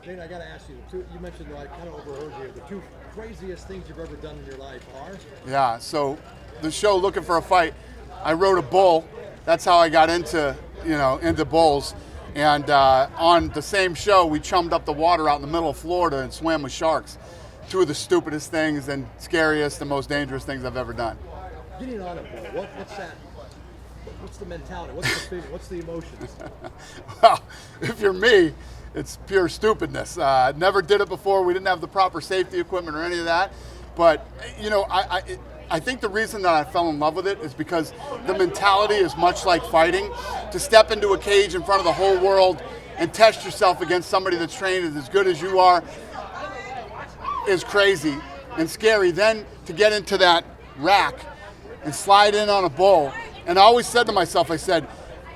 Dana, I got to ask you, you mentioned, I kind of overheard here, the two craziest things you've ever done in your life are? Yeah, so the show Looking for a Fight, I rode a bull. That's how I got into bulls. And on the same show, we chummed up the water out in the middle of Florida and swam with sharks. Two of the stupidest things and scariest and most dangerous things I've ever done. Getting on a bull, what's that? What's the mentality? What's the feeling? What's the emotions? Well, if you're me, it's pure stupidness. Never did it before. We didn't have the proper safety equipment or any of that. But, I think the reason that I fell in love with it is because the mentality is much like fighting. To step into a cage in front of the whole world and test yourself against somebody that's trained as good as you are is crazy and scary. Then to get into that rack and slide in on a bull. And I always said to myself, I said,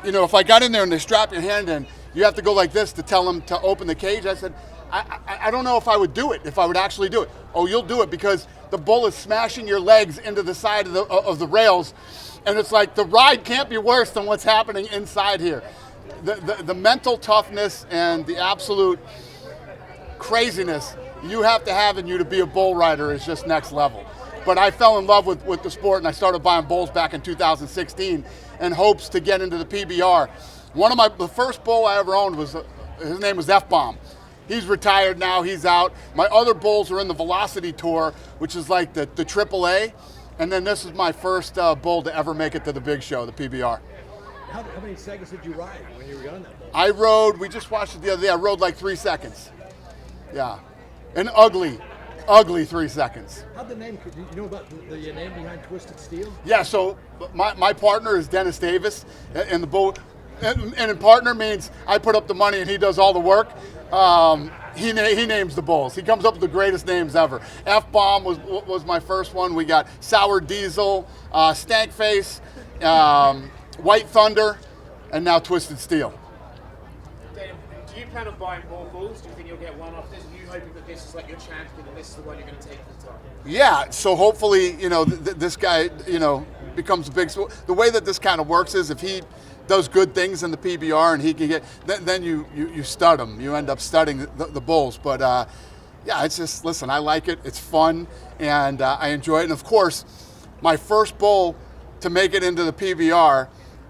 if I got in there and they strap your hand in, you have to go like this to tell them to open the cage. I said, I don't know if I would do it, if I would actually do it. Oh, you'll do it because the bull is smashing your legs into the side of the rails, and it's like the ride can't be worse than what's happening inside here. The mental toughness and the absolute craziness you have to have in you to be a bull rider is just next level. But I fell in love with the sport, and I started buying bulls back in 2016 in hopes to get into the PBR. The first bull I ever owned his name was F-Bomb. He's retired now, he's out. My other bulls are in the Velocity Tour, which is like the AAA. And then this is my first bull to ever make it to the big show, the PBR. How many seconds did you ride when you were on that bull? I rode, we just watched it the other day, I rode like 3 seconds. Yeah, an ugly 3 seconds. How'd the name, do you know about the name behind Twisted Steel? Yeah, so my partner is Dennis Davis, and the bull, and in partner means I put up the money and he does all the work. He names the bulls. He comes up with the greatest names ever. F-Bomb was my first one. We got Sour Diesel, Stankface, White Thunder, and now Twisted Steel. Dana, do you plan on buying more bulls? Do you think you'll get one off this? Are you hoping that this is like your champion and this is the one you're going to take to the top? Yeah, so hopefully, this guy, becomes a big. The way that this kind of works is if he does good things in the PBR and he can get, then you stud him. You end up studying the bulls. But yeah, it's just, listen, I like it. It's fun and I enjoy it. And of course, my first bull to make it into the PBR,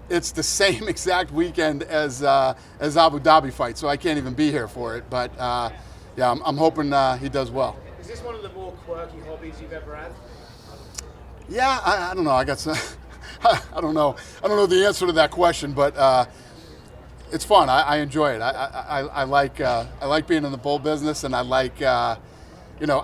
it's the same exact weekend as Abu Dhabi fight, so I can't even be here for it. But yeah, I'm hoping he does well. Is this one of the more quirky hobbies you've ever had? Yeah, I don't know. I got some. I don't know. I don't know the answer to that question, but it's fun. I enjoy it. I like being in the bull business, and I like. I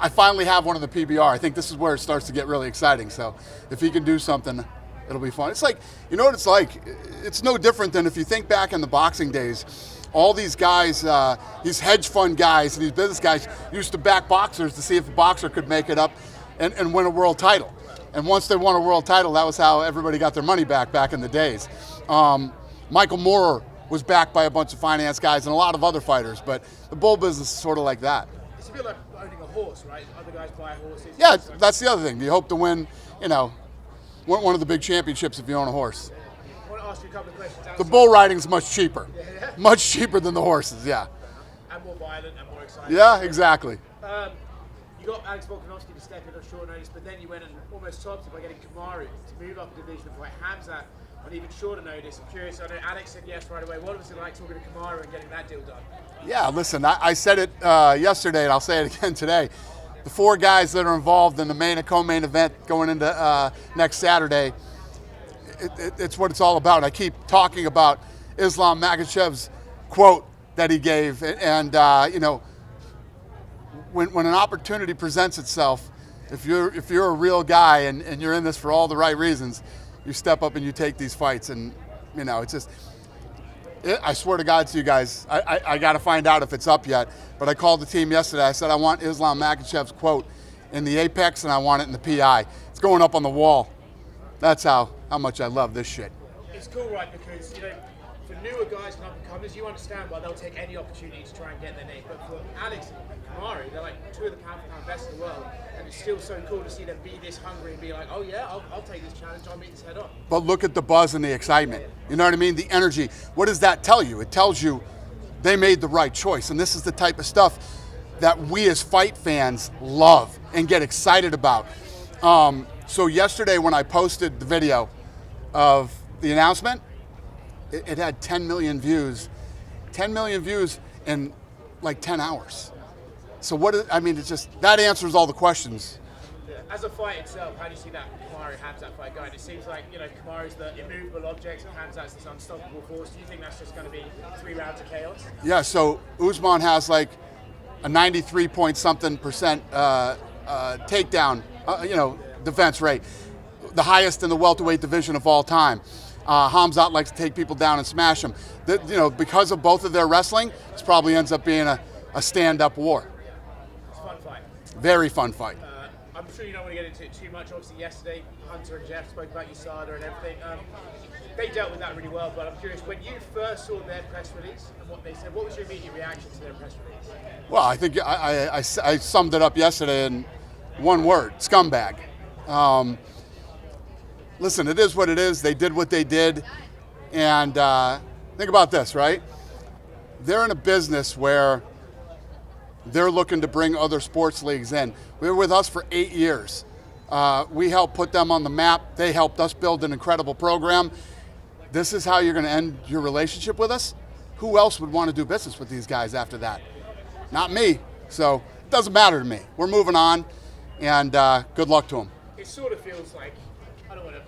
finally have one in the PBR. I think this is where it starts to get really exciting. So if he can do something, it'll be fun. It's like, what it's like? It's no different than if you think back in the boxing days. All these guys, these hedge fund guys, these business guys used to back boxers to see if a boxer could make it up and win a world title. And once they won a world title, that was how everybody got their money back in the days. Michael Moore was backed by a bunch of finance guys and a lot of other fighters, but the bull business is sort of like that. It's a bit like owning a horse, right? Other guys buy horses. Yeah, that's the other thing. You hope to win, one of the big championships if you own a horse. I want to ask you a couple of questions. The bull riding's much cheaper. Much cheaper than the horses, yeah. And more violent and more exciting. Yeah, exactly. You got Alex Volkanovski to step in on short notice, but then you went and almost topped it by getting Kamaru to move up a division and fight Hamzat on even shorter notice. I'm curious, I know Alex said yes right away. What was it like talking to Kamaru and getting that deal done? Yeah, listen, I said it yesterday, and I'll say it again today. The 4 guys that are involved in the main and co-main event going into next Saturday, it's what it's all about. I keep talking about Islam Makhachev's quote that he gave, and when an opportunity presents itself, if you're a real guy and you're in this for all the right reasons, you step up and you take these fights. And it's just, I swear to God to you guys, I got to find out if it's up yet. But I called the team yesterday. I said I want Islam Makhachev's quote in the Apex and I want it in the PI. It's going up on the wall. That's how much I love this shit. It's cool, right? Because for newer guys and up-and-comers, you understand why they'll take any opportunity to try and get their name. But for Alex and Kamaru, they're like 2 of the pound-for-pound best in the world, and it's still so cool to see them be this hungry and be like, oh yeah, I'll take this challenge, I'll meet this head on. But look at the buzz and the excitement. You know what I mean? The energy. What does that tell you? It tells you they made the right choice. And this is the type of stuff that we as fight fans love and get excited about. So yesterday when I posted the video of the announcement, it had 10 million views. 10 million views in like 10 hours. So it's just, that answers all the questions. As a fight itself, how do you see that Kamaru Khamzat fight going? It seems like, Kamaru's the immovable object and Khamzat's this unstoppable force. Do you think that's just going to be 3 rounds of chaos? Yeah, so Usman has like a 93-point-something% takedown, defense rate, the highest in the welterweight division of all time. Khamzat likes to take people down and smash them. Because of both of their wrestling, this probably ends up being a stand-up war. It's a fun fight. Very fun fight. I'm sure you don't want to get into it too much. Obviously, yesterday, Hunter and Jeff spoke about USADA and everything. They dealt with that really well, but I'm curious, when you first saw their press release and what they said, what was your immediate reaction to their press release? Well, I think I summed it up yesterday in one word: scumbag. Listen, it is what it is. They did what they did. And think about this, right? They're in a business where they're looking to bring other sports leagues in. They were with us for 8 years. We helped put them on the map. They helped us build an incredible program. This is how you're going to end your relationship with us? Who else would want to do business with these guys after that? Not me. So it doesn't matter to me. We're moving on, and good luck to them. It sort of feels like, I don't want to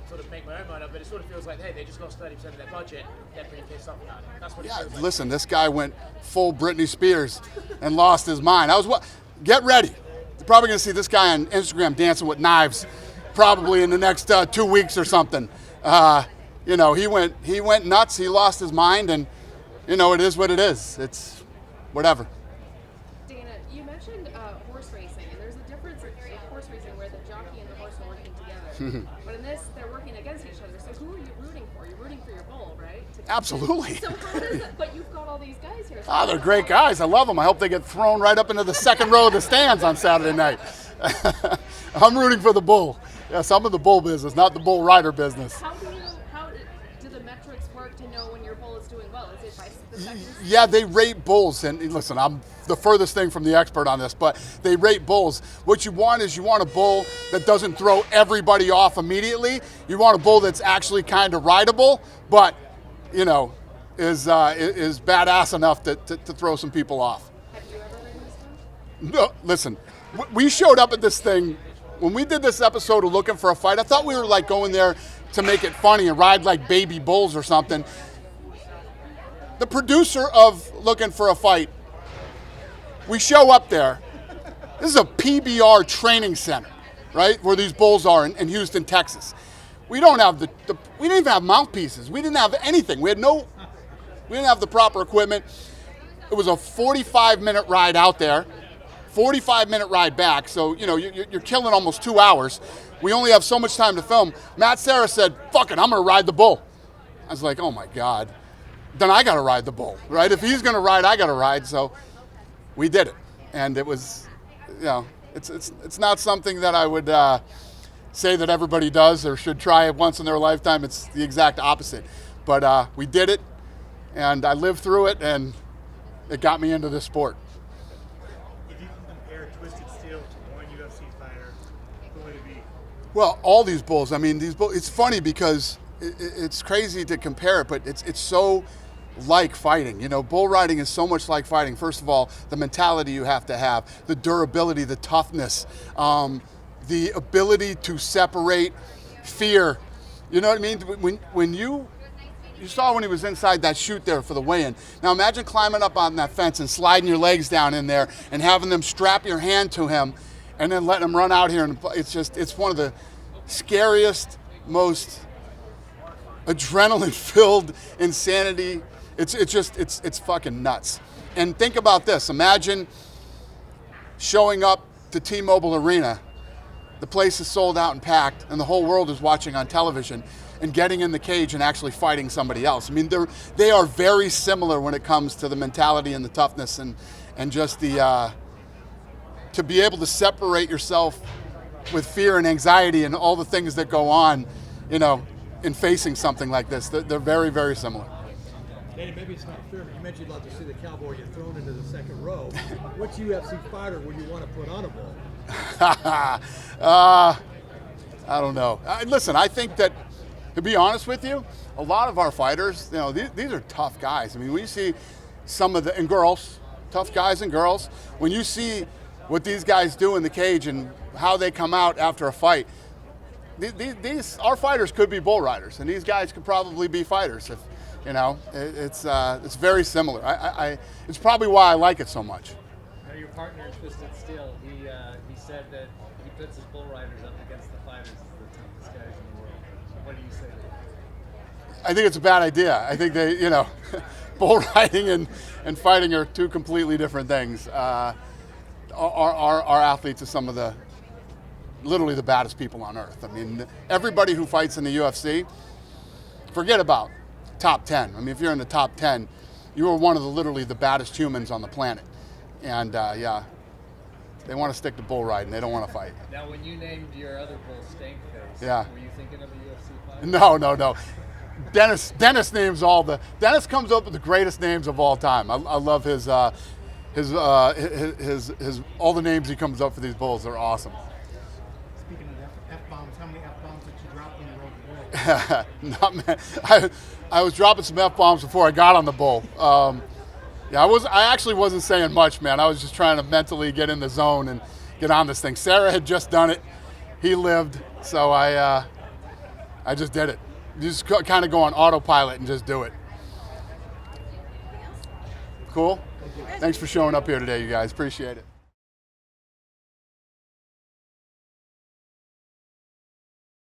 sort of make my own mind up, but it sort of feels like, hey, they just lost 30% of their budget. They're pretty pissed off about it. That's what it feels like. Listen, this guy went full Britney Spears and lost his mind. Get ready. You're probably going to see this guy on Instagram dancing with knives probably in the next 2 weeks or something. He went nuts. He lost his mind, and, it is what it is. It's whatever. Dana, you mentioned horse racing, and there's a difference in horse racing where the jockey and the horse are working together. But in this, they're working against each other. So who are you rooting for? You're rooting for your bull, right? Absolutely. So how does it, but you've got all these guys here. So They're great guys. I love them. I hope they get thrown right up into the second row of the stands on Saturday night. I'm rooting for the bull. Yes, I'm in the bull business, not the bull rider business. How do the metrics work to know when your bull is doing well? Is it by the seconds? Yeah, they rate bulls, and listen, I'm the furthest thing from the expert on this, but they rate bulls. What you want is a bull that doesn't throw everybody off immediately. You want a bull that's actually kind of rideable, but is badass enough to throw some people off. Have you ever ridden this one? No, listen, we showed up at this thing when we did this episode of Looking for a Fight. I thought we were like going there to make it funny and ride like baby bulls or something. The producer of Looking for a Fight, we show up there. This is a PBR training center, right, where these bulls are in Houston, Texas. We don't have we didn't even have mouthpieces. We didn't have anything. We didn't have the proper equipment. It was a 45-minute ride out there, 45-minute ride back. So, you're killing almost 2 hours. We only have so much time to film. Matt Serra said, fuck it, I'm going to ride the bull. I was like, oh, my God. Then I got to ride the bull, right? If he's going to ride, I got to ride. So we did it. And it was, it's not something that I would say that everybody does or should try it once in their lifetime. It's the exact opposite. But we did it, and I lived through it, and it got me into this sport. If you can compare Twisted Steel to one UFC fighter, who would it be? Well, all these bulls. I mean, these bulls. It's funny because it's crazy to compare it, but it's so like fighting. Bull riding is so much like fighting. First of all, the mentality you have to have, the durability, the toughness, the ability to separate fear. You know what I mean? When you saw when he was inside that chute there for the weigh-in. Now imagine climbing up on that fence and sliding your legs down in there and having them strap your hand to him and then letting him run out here. And it's one of the scariest, most adrenaline-filled insanity. It's fucking nuts. And think about this. Imagine showing up to T-Mobile Arena. The place is sold out and packed, and the whole world is watching on television, and getting in the cage and actually fighting somebody else. I mean, they are very similar when it comes to the mentality and the toughness and just the to be able to separate yourself with fear and anxiety and all the things that go on, in facing something like this. They're very, very similar. Danny, maybe it's not fair, but you mentioned you'd love to see the cowboy get thrown into the second row. Which UFC fighter would you want to put on a bull? I don't know. Listen, I think that, to be honest with you, a lot of our fighters, you know, these are tough guys. I mean, when you see some of the, and girls, tough guys and girls, when you see what these guys do in the cage and how they come out after a fight, our fighters could be bull riders, and these guys could probably be fighters. If you know, it's very similar. It's probably why I like it so much. Now, your partner in Twisted Steel, he said that he puts his bull riders up against the fighters as the toughest guys in the world. What do you say to that? I think it's a bad idea. I think they, you know, bull riding and fighting are two completely different things. Our athletes are some of the, literally the baddest people on earth. I mean, everybody who fights in the UFC, forget about top 10. I mean, if you're in the top 10, you are one of literally the baddest humans on the planet. And yeah, they want to stick to bull riding. They don't want to fight. Now, when you named your other bull Stankface, Yeah. were you thinking of a UFC fighter? No. Dennis names all the. Dennis comes up with the greatest names of all time. I love his all the names he comes up for these bulls. They're awesome. Speaking of F-bombs, how many F-bombs did you drop when you rode the bull? Not man. I was dropping some F-bombs before I got on the bull. Yeah, I actually wasn't saying much, man. I was just trying to mentally get in the zone and get on this thing. Sarah had just done it. He lived, so I just did it. You just kind of go on autopilot and just do it. Cool? Thanks for showing up here today, you guys. Appreciate it.